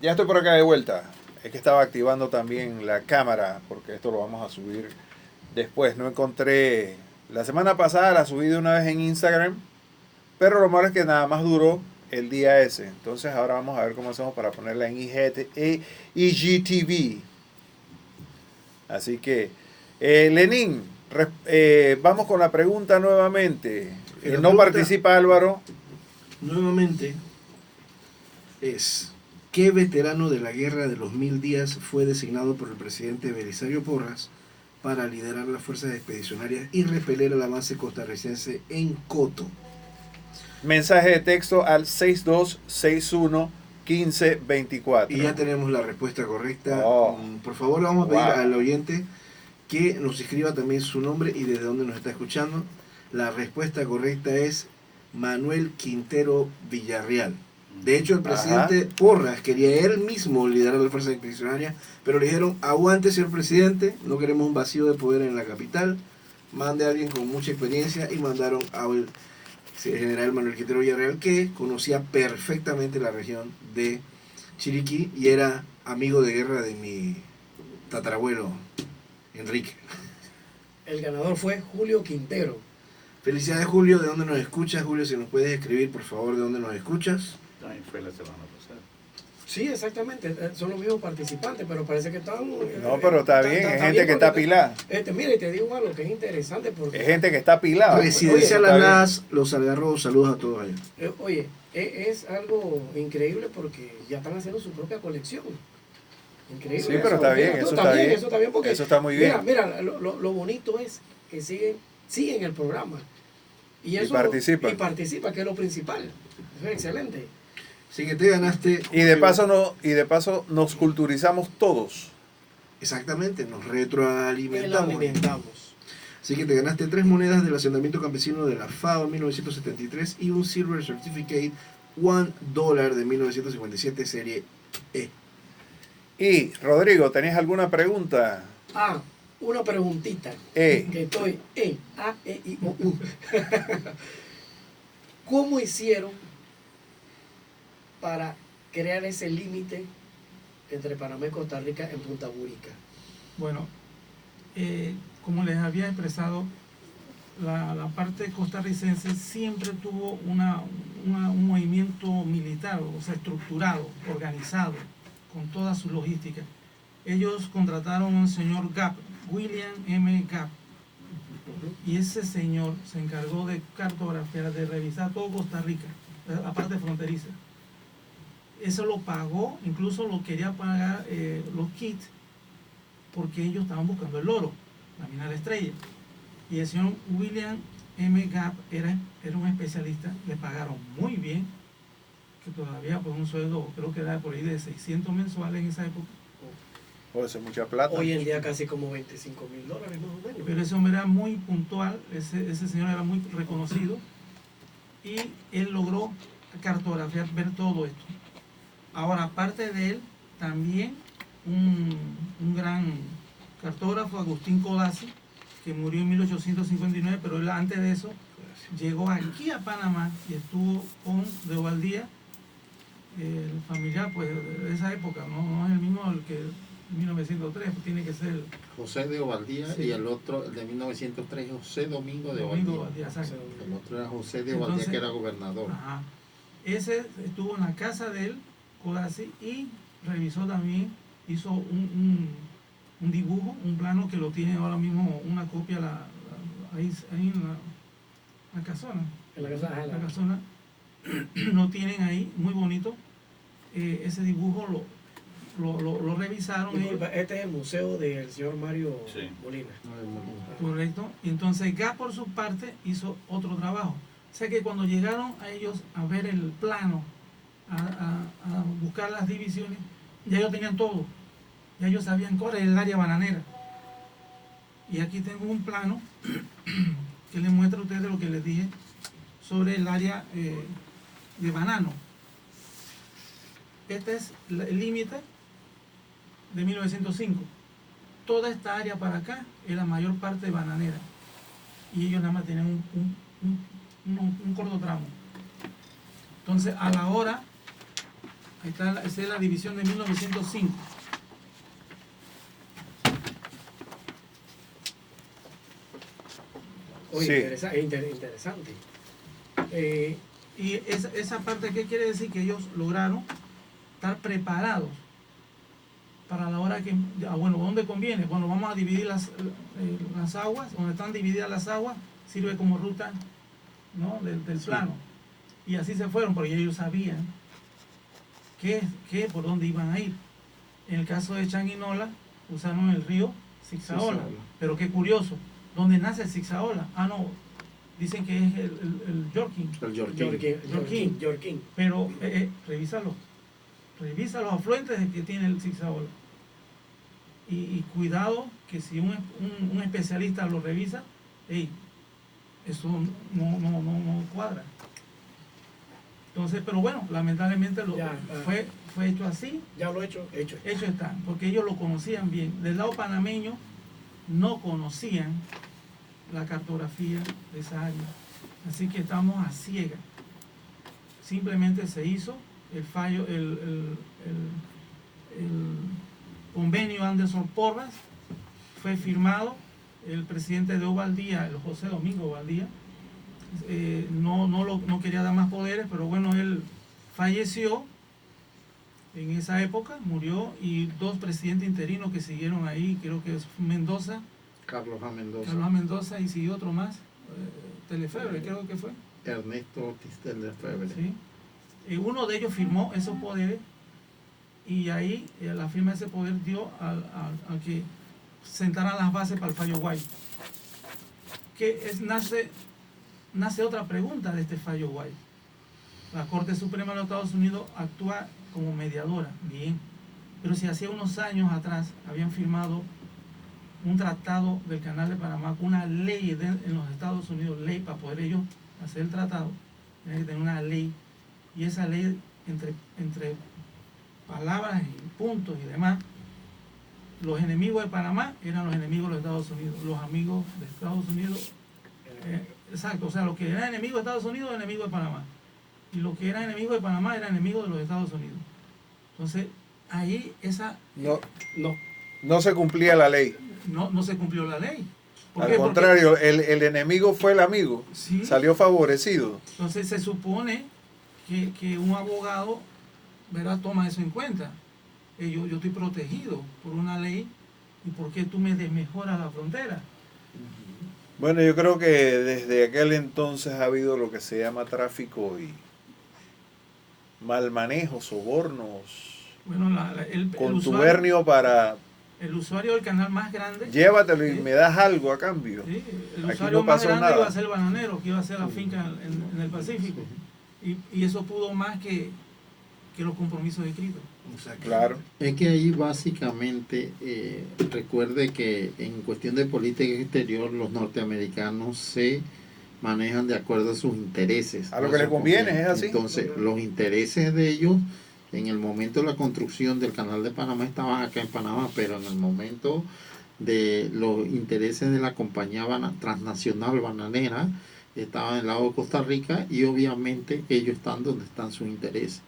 Ya estoy por acá de vuelta. Es que estaba activando también la cámara porque esto lo vamos a subir después. No encontré. La semana pasada la subí de una vez en Instagram, pero lo malo es que nada más duró el día ese. Entonces ahora vamos a ver cómo hacemos para ponerla en IGTV. Así que, Lenín, vamos con la pregunta nuevamente. La No pregunta participa Álvaro. nuevamente es: ¿qué veterano de la Guerra de los 1000 días fue designado por el presidente Belisario Porras para liderar las fuerzas expedicionarias y repeler al avance costarricense en Coto? Mensaje de texto al 6261 1524. Y ya tenemos la respuesta correcta. Oh, Por favor, le vamos a pedir al wow. oyente que nos escriba también su nombre y desde dónde nos está escuchando. La respuesta correcta es Manuel Quintero Villarreal. De hecho, el Ajá. presidente Porras quería él mismo liderar la fuerza expedicionaria, pero le dijeron: aguante, señor presidente, no queremos un vacío de poder en la capital, mande a alguien con mucha experiencia, y mandaron al general Manuel Quintero Villarreal, que conocía perfectamente la región de Chiriquí y era amigo de guerra de mi tatarabuelo Enrique. El ganador fue Julio Quintero. Felicidades, Julio. ¿De dónde nos escuchas? Julio, si nos puedes escribir, por favor, de dónde nos escuchas. También fue la semana pasada. Sí, exactamente, son los mismos participantes, pero parece que están... No, pero está bien, es gente que está pilada. Mira, y te digo algo que es interesante porque... Es gente que está pilada. Residencial Está bien. Las, los agarró. Saludos a todos allá. Oye, es algo increíble porque ya están haciendo su propia colección. Increíble. Sí, pero está bien, eso está bien. Eso está bien porque... Eso está muy bien. Mira, lo bonito es que siguen el programa. Y participa, que es lo principal. Eso es excelente. Así que te ganaste. Y de paso nos culturizamos todos. Exactamente, nos retroalimentamos. Alimentamos. Así que te ganaste 3 monedas del asentamiento campesino de la FAO en 1973 y un Silver Certificate $1 de 1957 serie E. Y, Rodrigo, ¿tenés alguna pregunta? Una preguntita. Que estoy A, E, I, O, U. ¿Cómo hicieron para crear ese límite entre Panamá y Costa Rica en Punta Burica? Bueno, como les había expresado, la parte costarricense siempre tuvo un movimiento militar, o sea, estructurado, organizado, con toda su logística. Ellos contrataron a un señor Gap, William M. Gap, y ese señor se encargó de cartografiar, de revisar todo Costa Rica, la parte fronteriza. Eso lo pagó, incluso lo quería pagar los kits, porque ellos estaban buscando el oro, la mina de la Estrella. Y el señor William M. Gap era un especialista, le pagaron muy bien, que todavía pues un sueldo creo que era por ahí de 600 mensuales en esa época. puede ser mucha plata. Hoy en día casi como $25,000 más o menos. Pero ese hombre era muy puntual, ese señor era muy reconocido, y él logró cartografiar, ver todo esto. Ahora, aparte de él, también un gran cartógrafo, Agustín Codazzi, que murió en 1859, pero él antes de eso llegó aquí a Panamá y estuvo con de Ovaldía, el familiar pues de esa época, no es el mismo el que 1903, pues tiene que ser José de Ovaldía, sí. Y el otro, el de 1903, José Domingo de Domingo Ovaldía. Ovaldía, exacto. El otro era José de Ovaldía, Entonces, que era gobernador. Ajá. Ese estuvo en la casa de él, Codazzi, y revisó también, hizo un dibujo, un plano que lo tiene ahora mismo, una copia ahí en la casona. En la casa, La casona lo tienen ahí, muy bonito. Ese dibujo lo revisaron ellos. Disculpa, este es el museo del señor Mario Sí. Molina. Correcto. Y entonces Gap por su parte hizo otro trabajo. O sea que cuando llegaron a ellos a ver el plano, a buscar las divisiones, ya ellos tenían todo. Ya ellos sabían cuál era el área bananera. Y aquí tengo un plano que les muestra a ustedes lo que les dije sobre el área de banano. Este es el límite de 1905. Toda esta área para acá es la mayor parte bananera. Y ellos nada más tienen un corto tramo. Entonces, a la hora Ahí está, esa es la división de 1905. Oye, sí. Interesante. Y esa parte, ¿qué quiere decir? Que ellos lograron estar preparados para la hora que, bueno, ¿dónde conviene? Cuando vamos a dividir las aguas, donde están divididas las aguas, sirve como ruta, ¿no? del plano. Y así se fueron, porque ellos sabían por dónde iban a ir. En el caso de Changuinola, usaron el río Zigzaola. Pero qué curioso, ¿dónde nace el Zigzaola? No, dicen que es el Yorkin. El Yorkin. Pero revísalo. Revisa los afluentes que tiene el Zigzaola. Y cuidado que si un especialista lo revisa, eso no cuadra. Entonces, pero bueno, lamentablemente fue hecho así. Ya lo hecho está, porque ellos lo conocían bien. Del lado panameño no conocían la cartografía de esa área. Así que estamos a ciegas. Simplemente se hizo el fallo, el convenio Anderson Porras, fue firmado. El presidente de Ovaldía, el José Domingo Ovaldía, no quería dar más poderes, pero bueno, él falleció en esa época, murió, y dos presidentes interinos que siguieron ahí, creo que es Carlos A. Mendoza, y siguió otro más, Telefebre, creo que fue. Ernesto Ortiz Telefebre. Sí. Uno de ellos firmó esos poderes, y ahí la firma de ese poder dio a que sentaran las bases para el fallo Guay. Nace otra pregunta de este fallo Guay. La Corte Suprema de los Estados Unidos actúa como mediadora, bien, pero si hacía unos años atrás habían firmado un tratado del Canal de Panamá, una ley en los Estados Unidos, ley para poder ellos hacer el tratado, tienen que tener una ley, y esa ley entre palabras y puntos y demás, los enemigos de Panamá eran los enemigos de los Estados Unidos, los amigos de Estados Unidos, exacto, o sea, lo que era enemigo de Estados Unidos era enemigo de Panamá, y lo que era enemigo de Panamá era enemigo de los Estados Unidos. Entonces, ahí no se cumplía la ley. No se cumplió la ley. Al contrario, el enemigo fue el amigo, ¿sí? Salió favorecido. Entonces se supone que un abogado, ¿verdad?, toma eso en cuenta. Yo estoy protegido por una ley, ¿y por qué tú me desmejoras la frontera? Bueno, yo creo que desde aquel entonces ha habido lo que se llama tráfico y mal manejo, sobornos, bueno, contubernio para... El usuario del canal más grande... Llévatelo y me das algo a cambio. Sí, el aquí usuario no pasó más grande nada. iba a ser el bananero, que iba a ser la finca en el Pacífico. Y eso pudo más que los compromisos escritos. Claro. Es que ahí básicamente, recuerde que en cuestión de política exterior, los norteamericanos se manejan de acuerdo a sus intereses. A lo que les conviene, es así. Entonces, los intereses de ellos, en el momento de la construcción del Canal de Panamá, estaban acá en Panamá, pero en el momento de los intereses de la compañía transnacional bananera, estaban en el lado de Costa Rica, y obviamente ellos están donde están sus intereses.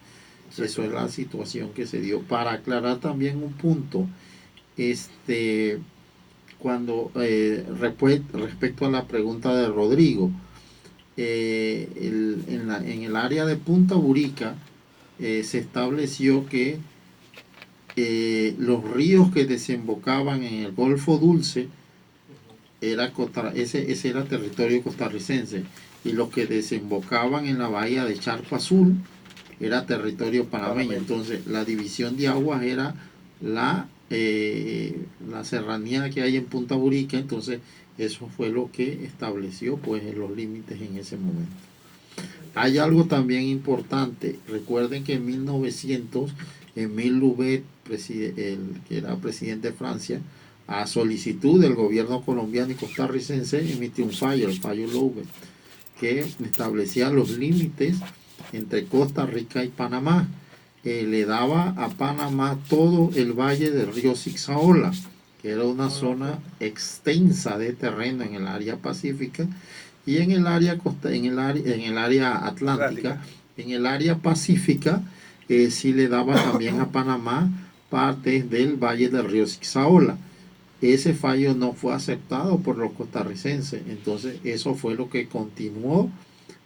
Eso es la situación que se dio. Para aclarar también un punto, cuando respecto a la pregunta de Rodrigo, en el área de Punta Burica se estableció que los ríos que desembocaban en el Golfo Dulce ese era territorio costarricense, y los que desembocaban en la bahía de Charco Azul era territorio panameño. Entonces la división de aguas era la serranía que hay en Punta Burica. Entonces eso fue lo que estableció pues los límites en ese momento. Hay algo también importante. Recuerden que en 1900 Émile Loubet, que era presidente de Francia, a solicitud del gobierno colombiano y costarricense, emitió un fallo, el fallo Loubet, que establecía los límites entre Costa Rica y Panamá. Le daba a Panamá todo el valle del río Zigzaola, que era una zona extensa de terreno en el área pacífica, y en el área atlántica. En el área pacífica sí le daba también a Panamá partes del valle del río Zixaola. Ese fallo no fue aceptado por los costarricenses, entonces eso fue lo que continuó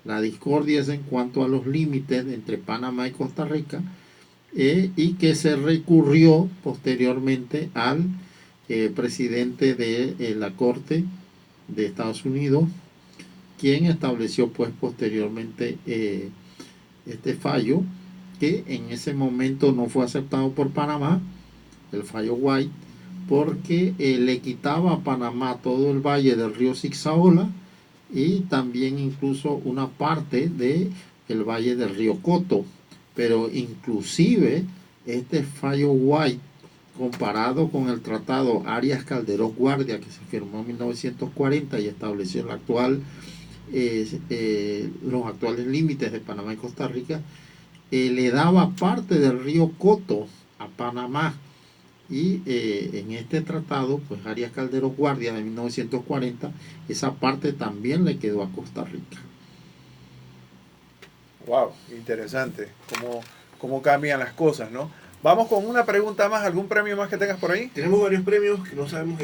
la discordia en cuanto a los límites entre Panamá y Costa Rica, y que se recurrió posteriormente al presidente de la Corte de Estados Unidos, quien estableció pues posteriormente este fallo, que en ese momento no fue aceptado por Panamá, el fallo White, porque le quitaba a Panamá todo el valle del río Zixaola y también incluso una parte del valle del río Coto. Pero inclusive este fallo White, comparado con el tratado Arias Calderón Guardia, que se firmó en 1940 y estableció el actual, los actuales límites de Panamá y Costa Rica, le daba parte del río Coto a Panamá. Y en este tratado, pues Arias Calderón Guardia de 1940, esa parte también le quedó a Costa Rica. Wow, interesante cómo cambian las cosas, ¿no? Vamos con una pregunta más, ¿algún premio más que tengas por ahí? Tenemos varios premios que no sabemos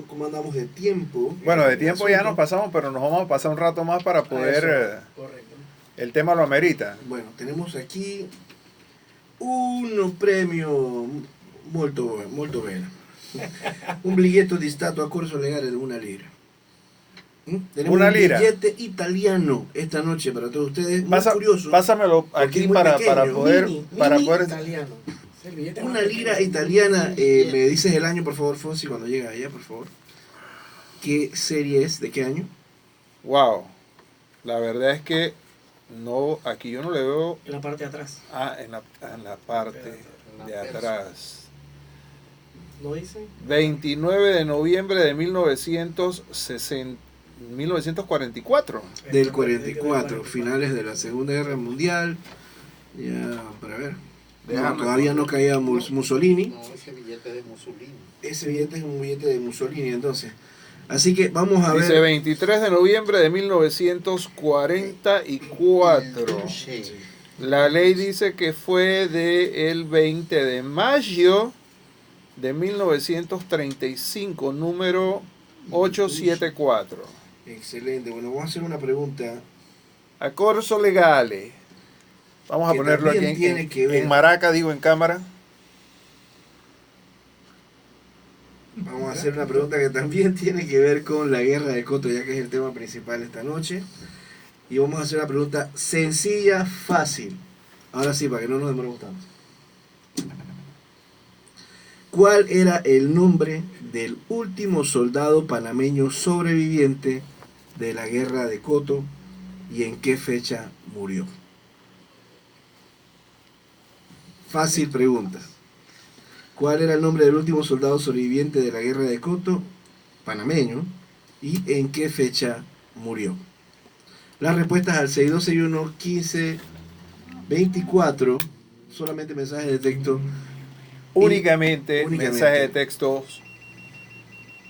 cómo andamos de tiempo. Bueno, de tiempo ya nos pasamos, pero nos vamos a pasar un rato más para poder... Correcto. El tema lo amerita. Bueno, tenemos aquí unos premios molto bene. Un biglietto di Stato a corso legale de 1 lira. Tenemos Una un lira. billete italiano esta noche para todos ustedes. Muy curioso. Pásamelo aquí para poder... para Mini poder italiano. El billete Una más lira pequeño. italiana. Me dices el año, por favor, Fonsi, cuando llega allá, por favor. ¿Qué serie es? ¿De qué año? Wow. La verdad es que no, aquí yo no le veo... En la parte de atrás. En la parte de atrás. ¿No dice? 29 de noviembre de 1944. Del 44, finales de la Segunda Guerra Mundial. Ya, para ver. No, todavía no caía Mussolini. No, ese billete de Mussolini. Ese billete es un billete de Mussolini, entonces. Así que vamos a Dice ver. 23 de noviembre de 1944. La ley dice que fue del 20 de mayo de 1935, número 874. Excelente. Bueno, vamos a hacer una pregunta. A corso legale. Vamos a Que ponerlo aquí también tiene que ver. en maraca, digo en cámara. Vamos a hacer una pregunta que también tiene que ver con la guerra de Coto, ya que es el tema principal esta noche. Y vamos a hacer una pregunta sencilla, fácil. Ahora sí, para que no nos demoremos tanto. ¿Cuál era el nombre del último soldado panameño sobreviviente de la guerra de Coto y en qué fecha murió? Fácil pregunta. ¿Cuál era el nombre del último soldado sobreviviente de la guerra de Coto, panameño, y en qué fecha murió? Las respuestas al 6261-1524, solamente mensajes de texto. Únicamente mensaje de texto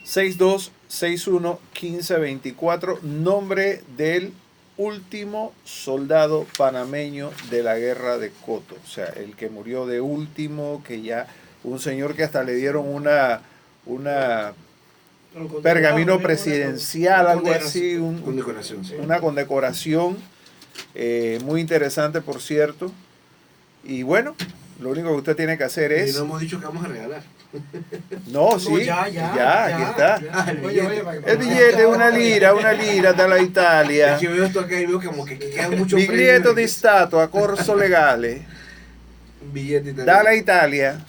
6261-1524, nombre del último soldado panameño de la guerra de Coto. O sea, el que murió de último, que ya... Un señor que hasta le dieron una pergamino presidencial, algo así, una condecoración, muy interesante, por cierto. Y bueno, lo único que usted tiene que hacer es... Y no hemos dicho que vamos a regalar. No, sí, aquí está. Oye, El billete, una lira de la Italia. Es que veo esto acá y veo como que quedan muchos Biglietto di Stato a corso legale. Un billete italiano. Dalla Italia.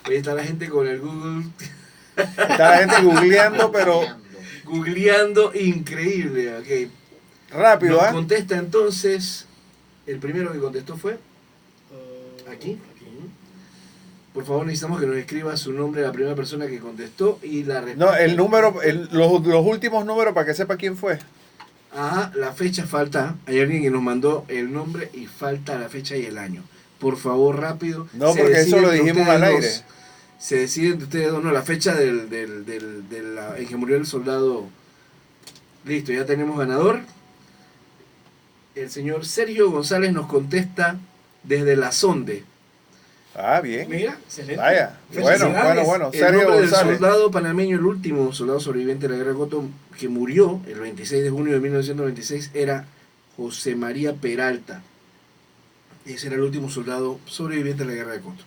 Oye, está la gente con el Google. Está la gente googleando, pero Googleando, increíble. Okay. rápido, Nos contesta entonces. El primero que contestó fue. Aquí. Por favor, necesitamos que nos escriba su nombre, la primera persona que contestó y la respuesta. No, el número, los últimos números para que sepa quién fue. Ajá, la fecha falta. Hay alguien que nos mandó el nombre y falta la fecha y el año. Por favor, rápido. No, porque eso lo dijimos al aire. Se deciden de ustedes dos, no, la fecha en que murió el soldado. Listo, ya tenemos ganador. El señor Sergio González nos contesta desde La Sonde, Ah, bien. Mira, excelente. Vaya, bueno. El Sergio nombre del González. soldado panameño, el último soldado sobreviviente de la guerra de Coto, que murió el 26 de junio de 1996, era José María Peralta. Ese era el último soldado sobreviviente de la guerra de Coto.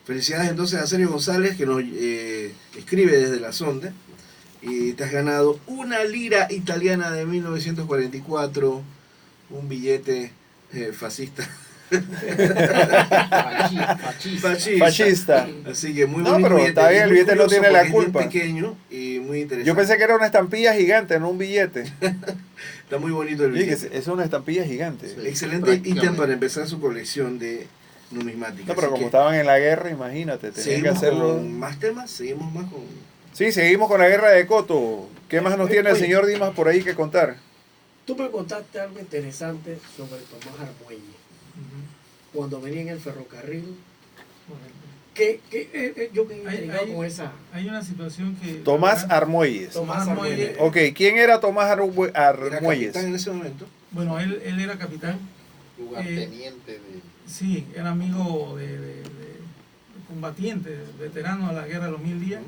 Felicidades entonces a Sergio González, que nos escribe desde la sonda. Y te has ganado una lira italiana de 1944, un billete fascista. Fascista. Así que muy No, bonito pero billete. está bien, el Muy billete no curioso tiene la porque es bien culpa. pequeño y muy interesante. Yo pensé que era una estampilla gigante, no un billete. Está muy bonito el billete. Sí, es una estampilla gigante. Sí. Excelente ítem para empezar su colección de numismática. No, pero Así como que estaban en la guerra, imagínate, tenían que seguimos hacerlo. con más temas, seguimos más con... Sí, seguimos con la guerra de Coto. ¿Qué más nos tiene el Oye. señor Dimas por ahí que contar? Tú me contaste algo interesante sobre Tomás Armuelle. Cuando venía en el ferrocarril, yo me he intrigado con esa. Hay una situación que... Tomás Armuelles. Tomás Armuelle. Ok, ¿quién era Tomás Era Armuelles? capitán en ese momento. Bueno, él era capitán. Lugarteniente de... Sí, era amigo de combatiente, veterano de la guerra de los 1000 días.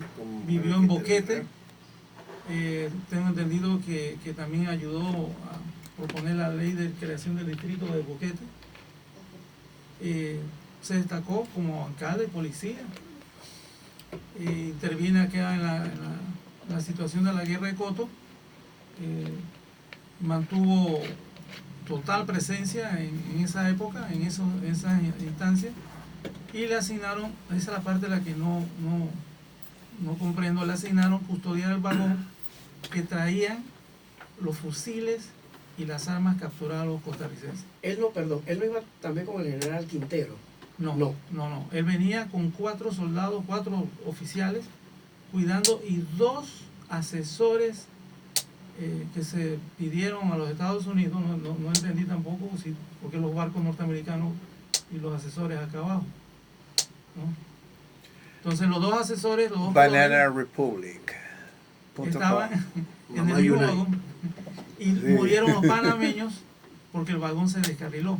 Vivió en Boquete. Tengo entendido que también ayudó a proponer la ley de creación del distrito de Boquete. Se destacó como alcalde, policía. Interviene acá en la situación de la guerra de Coto. Mantuvo total presencia en esa época, en esas instancias. Y le asignaron, esa es la parte de la que no comprendo, le asignaron custodiar el vagón que traían los fusiles y las armas capturadas a los costarricenses. Él no iba también con el general Quintero. No. Él venía con 4 soldados, 4 oficiales, cuidando, y 2 asesores que se pidieron a los Estados Unidos. No entendí tampoco porque los barcos norteamericanos y los asesores acá abajo, ¿no? Entonces los 2 asesores, los 2 Banana Republic. estaban en Mamá el mismo United. vagón y Sí. murieron los panameños porque el vagón se descarriló.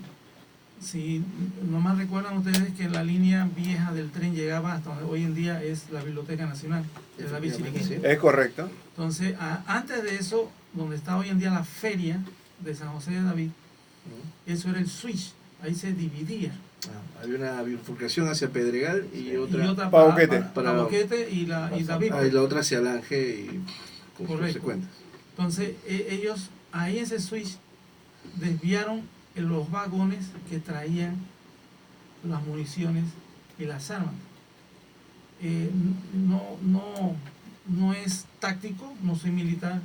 Si nomás recuerdan ustedes que la línea vieja del tren llegaba hasta donde hoy en día es la Biblioteca Nacional de David Chiriquí. Sí. Es correcto. Entonces, antes de eso, donde está hoy en día la feria de San José de David, eso era el switch, ahí se dividía. Había una bifurcación hacia Pedregal y otra Pa' Boquete. para Boquete y David. y la otra hacia Lange y con Correcto. consecuencias. Entonces, ellos ahí en ese switch desviaron los vagones que traían las municiones y las armas. No es táctico, no soy militar,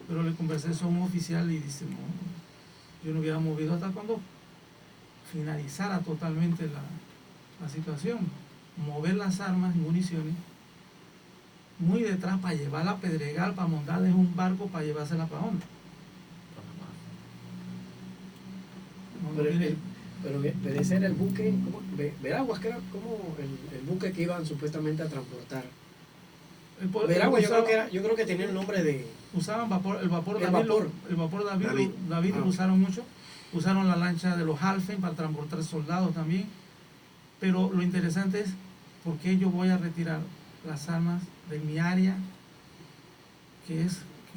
pero le conversé a un oficial y dice, no, yo no hubiera movido hasta cuando finalizara totalmente la situación. Mover las armas y municiones muy detrás para llevarla a Pedregal, para montarles un barco para llevársela para dónde. Pero ese era el buque, Veraguas, que era como el buque que iban supuestamente a transportar. Veraguas, yo creo que tenía el nombre de... Usaban el vapor El David, vapor. el vapor David lo usaron mucho. Usaron la lancha de los Halfen para transportar soldados también. Pero lo interesante es por qué yo voy a retirar las armas de mi área, que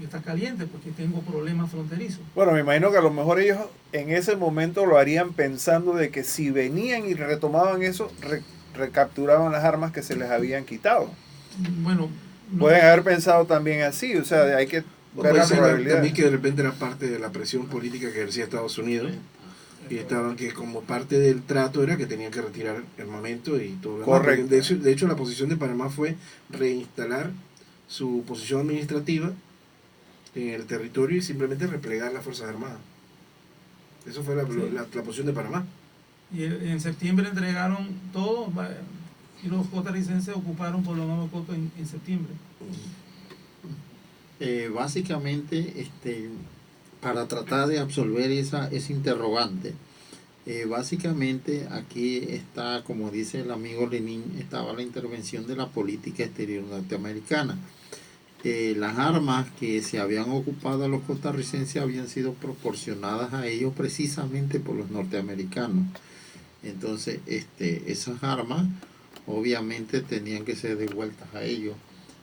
está caliente, porque tengo problemas fronterizos. Bueno, me imagino que a lo mejor ellos en ese momento lo harían pensando de que si venían y retomaban eso, recapturaban las armas que se les habían quitado. Bueno, no, Pueden haber pensado también así, o sea, hay que ver la probabilidad. También que de repente era parte de la presión política que ejercía Estados Unidos. Y estaban que como parte del trato era que tenían que retirar armamento y todo lo demás. Correcto. De hecho, la posición de Panamá fue reinstalar su posición administrativa en el territorio y simplemente replegar las Fuerzas Armadas. Eso fue la posición de Panamá. y en septiembre entregaron todo, y los costarricenses ocuparon por lo menos Coto en septiembre. Básicamente, para tratar de absolver ese interrogante, básicamente aquí está, como dice el amigo Lenin, estaba la intervención de la política exterior norteamericana. Las armas que se habían ocupado a los costarricenses habían sido proporcionadas a ellos precisamente por los norteamericanos. Entonces, esas armas obviamente tenían que ser devueltas a ellos.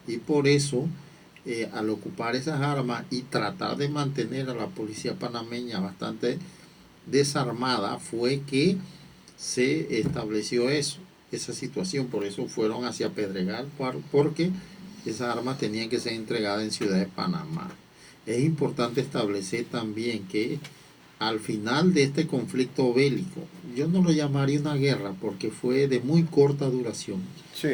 Y por eso, al ocupar esas armas y tratar de mantener a la policía panameña bastante desarmada, fue que se estableció esa situación. Por eso fueron hacia Pedregal, porque esas armas tenían que ser entregadas en Ciudad de Panamá. Es importante establecer también que al final de este conflicto bélico, yo no lo llamaría una guerra porque fue de muy corta duración. Sí.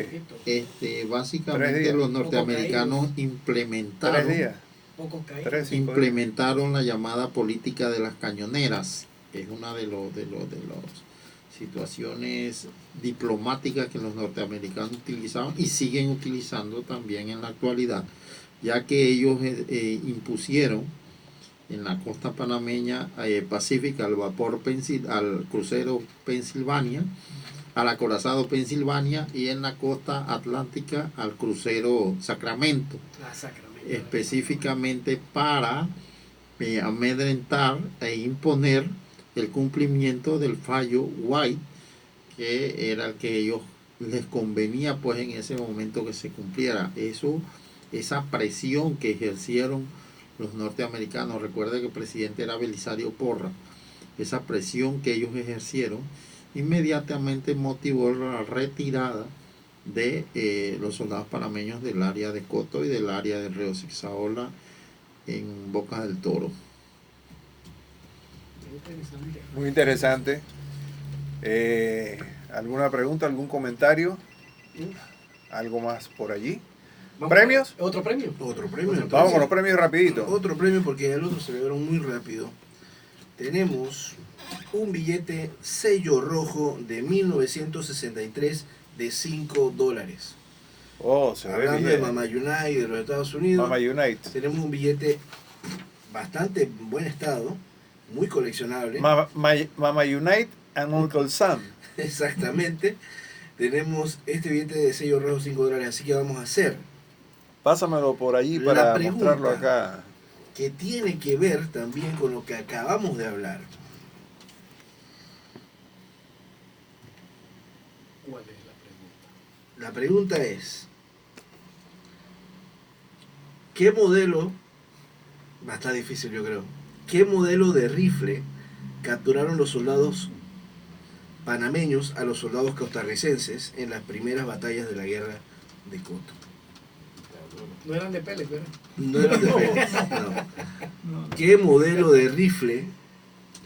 Básicamente los norteamericanos implementaron 3 días. Pocos caídos. 3, 5 días. implementaron la llamada política de las cañoneras. Es una de las situaciones diplomáticas que los norteamericanos utilizaban y siguen utilizando también en la actualidad, ya que ellos impusieron en la costa panameña pacífica al crucero Pensilvania, al acorazado Pensilvania, y en la costa atlántica al crucero Sacramento, específicamente para amedrentar e imponer el cumplimiento del fallo White, que era el que ellos les convenía pues en ese momento que se cumpliera. Esa presión que ejercieron los norteamericanos, recuerda que el presidente era Belisario Porra, esa presión que ellos ejercieron inmediatamente motivó la retirada de los soldados panameños del área de Coto y del área de Río Zixaola en Bocas del Toro. Muy interesante. ¿Alguna pregunta, algún comentario? ¿Algo más por allí? ¿Premios? ¿Otro premio? Otro premio. Entonces, Vamos con los premios rapidito. Otro premio porque el otro se celebraron muy rápido. Tenemos un billete sello rojo de 1963 de $5. Oh, se ve Hablando de bien. Mama United de los Estados Unidos, Mama United. tenemos un billete bastante en buen estado, muy coleccionable. Mama United and Uncle Sam. Exactamente. Tenemos este billete de sello rojo $5. Así que vamos a hacer Pásamelo por allí La para pregunta. mostrarlo acá. que tiene que ver también con lo que acabamos de hablar. ¿Cuál es la pregunta? La pregunta es, ¿qué modelo, va a estar difícil yo creo, qué modelo de rifle capturaron los soldados panameños a los soldados costarricenses en las primeras batallas de la guerra de Coto? No eran de Pérez, ¿verdad? No eran de Pérez, no. No, ¿Qué modelo de rifle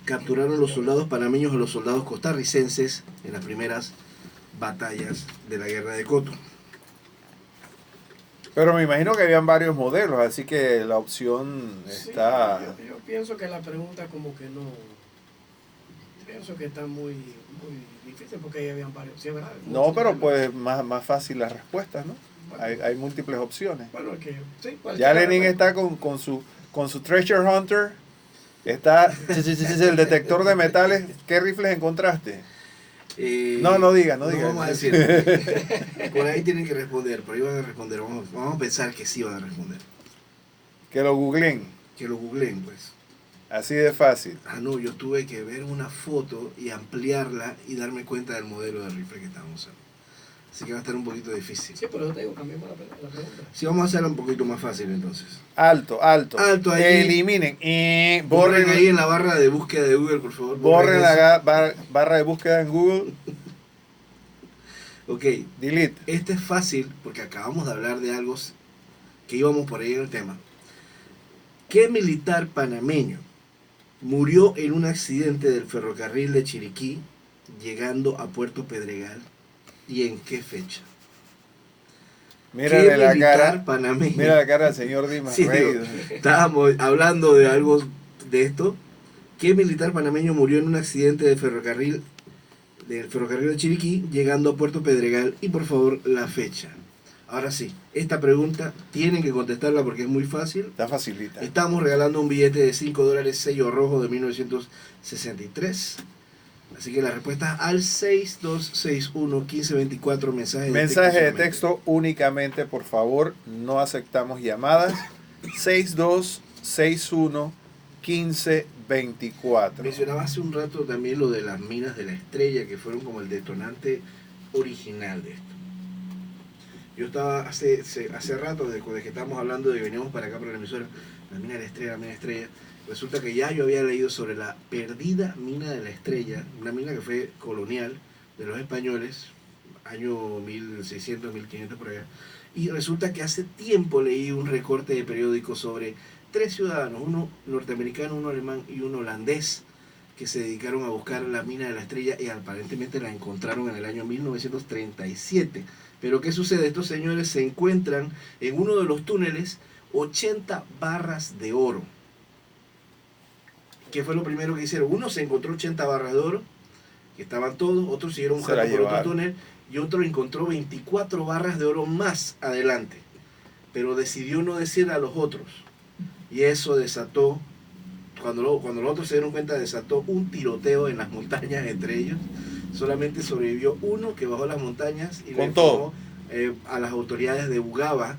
capturaron los soldados panameños a los soldados costarricenses en las primeras batallas de la guerra de Coto? Pero me imagino que habían varios modelos, así que la opción está... Sí, yo pienso que la pregunta como que no... Pienso que está muy difícil porque ahí habían varios. Sí, ¿verdad? No, pero pues más fácil las respuestas, ¿no? Hay múltiples opciones. Bueno, es que... Sí, Ya Lenin está con su Treasure Hunter. Está el detector de metales. ¿Qué rifles encontraste? No diga. No vamos a decir. Por ahí tienen que responder, por ahí van a responder. Vamos a pensar que sí van a responder. Que lo googleen. Que lo googleen, pues. Así de fácil. Ah, no, yo tuve que ver una foto y ampliarla y darme cuenta del modelo de rifle que estábamos usando. Así que va a estar un poquito difícil. Sí, pero yo te digo, cambiemos la pregunta. Sí, vamos a hacerla un poquito más fácil entonces. Alto Alto ahí. Eliminen. Borren ahí en la barra de búsqueda de Google, por favor. Borren eso. la barra de búsqueda en Google. Ok, Delete. este es fácil porque acabamos de hablar de algo que íbamos por ahí en el tema. ¿Qué militar panameño murió en un accidente del ferrocarril de Chiriquí llegando a Puerto Pedregal y en qué fecha? Mírale ¿Qué la militar cara. panameño? Mira la cara del señor Dimas. Sí, reído. estábamos hablando de algo de esto. ¿Qué militar panameño murió en un accidente del ferrocarril de Chiriquí llegando a Puerto Pedregal? Y por favor, la fecha. Ahora sí, esta pregunta tienen que contestarla porque es muy fácil. Está facilita. Estamos regalando un billete de $5 sello rojo de 1963. Así que la respuesta es al 6261-1524, mensaje Mensaje de solamente. texto únicamente, por favor. No aceptamos llamadas. 6261-1524. Mencionaba hace un rato también lo de las minas de la Estrella, que fueron como el detonante original de esto. Yo estaba hace rato, desde que estábamos hablando de que veníamos para acá para la emisora, la mina de la Estrella. Resulta que ya yo había leído sobre la perdida mina de la Estrella, una mina que fue colonial de los españoles, año 1600, 1500 por allá. Y resulta que hace tiempo leí un recorte de periódico sobre 3 ciudadanos, uno norteamericano, uno alemán y uno holandés, que se dedicaron a buscar la mina de la Estrella y aparentemente la encontraron en el año 1937. Pero ¿qué sucede? Estos señores se encuentran en uno de los túneles 80 barras de oro. ¿Qué fue lo primero que hicieron? Uno se encontró 80 barras de oro, que estaban todos, otros siguieron buscando por otro túnel, y otro encontró 24 barras de oro más adelante, pero decidió no decir a los otros, y eso desató, cuando los otros se dieron cuenta, desató un tiroteo en las montañas entre ellos. Solamente sobrevivió uno que bajó las montañas y le informó a las autoridades de Ugaba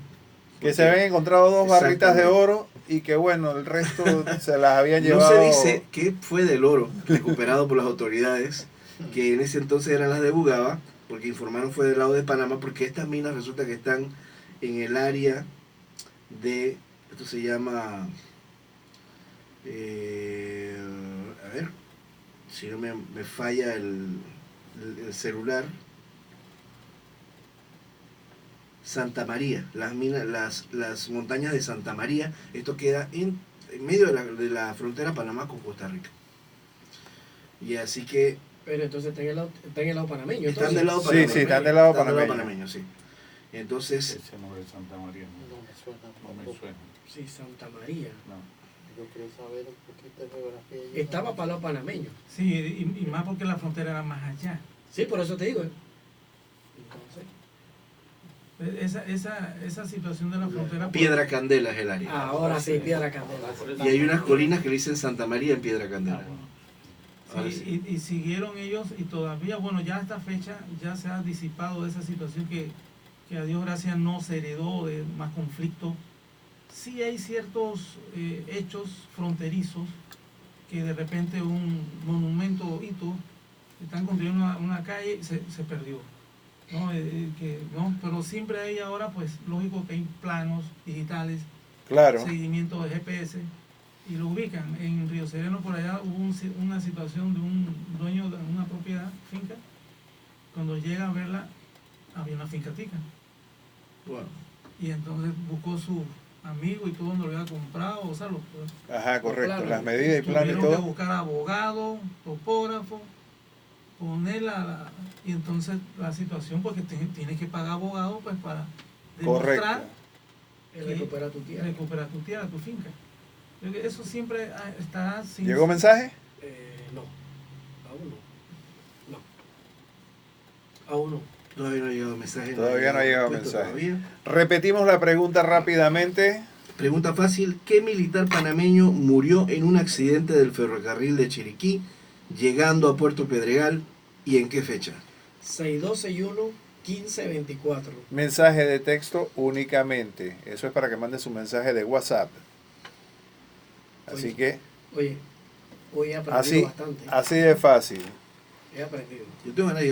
que se habían encontrado 2 barritas de oro y que bueno, el resto se las habían llevado. No se dice qué fue del oro recuperado por las autoridades, que en ese entonces eran las de Ugaba, porque informaron fue del lado de Panamá, porque estas minas resulta que están en el área de, esto se llama, a ver, si no me falla el celular, Santa María, las montañas de Santa María. Esto queda en medio de la frontera Panamá con Costa Rica. Y así que... Pero entonces está en el lado panameño. Están del lado panameño. Sí, están del lado panameño. Sí. Entonces... Ese no es Santa María, No me suena. no me suena. Sí, Santa María. No. Yo quiero saber un poquito de geografía. Estaba para el lado panameño. Sí, y más porque la frontera era más allá. Sí, por eso te digo. Entonces, Esa situación de la frontera... Piedra Candela es el área. ahora sí, Piedra Candela. Y hay unas colinas que le dicen Santa María en Piedra Candela. Ahora sí. Sí, y siguieron ellos y todavía, bueno, ya a esta fecha ya se ha disipado esa situación que a Dios gracias no se heredó de más conflicto. Sí hay ciertos hechos fronterizos que de repente un monumento o hito, están construyendo una calle, se perdió. ¿No? Pero siempre hay ahora, pues, lógico que hay planos digitales, Claro. seguimiento de GPS, y lo ubican. En Río Sereno, por allá, hubo una situación de un dueño de una propiedad, finca, cuando llega a verla, había una finca tica. Wow. Y entonces buscó su amigo y todo donde lo había comprado, o sea, Ajá, correcto. Claro. Las medidas y plan y tuvieron que todo. buscar abogado, topógrafo, ponerla, y entonces la situación, porque tienes que pagar abogado pues para demostrar Correcto. Recupera tu tierra. recuperar tu tierra, tu finca. Yo creo que eso siempre está sin... ¿Llegó mensaje? No, aún no. No. Aún no. Todavía no ha llegado mensaje. Todavía no ha llegado puesto mensaje. todavía. Repetimos la pregunta rápidamente. Pregunta fácil. ¿Qué militar panameño murió en un accidente del ferrocarril de Chiriquí llegando a Puerto Pedregal y en qué fecha? 6261-1524. Mensaje de texto únicamente. Eso es para que mande su mensaje de WhatsApp. Así que Oye, hoy he aprendido bastante. así de fácil. He aprendido. Yo tengo ganas de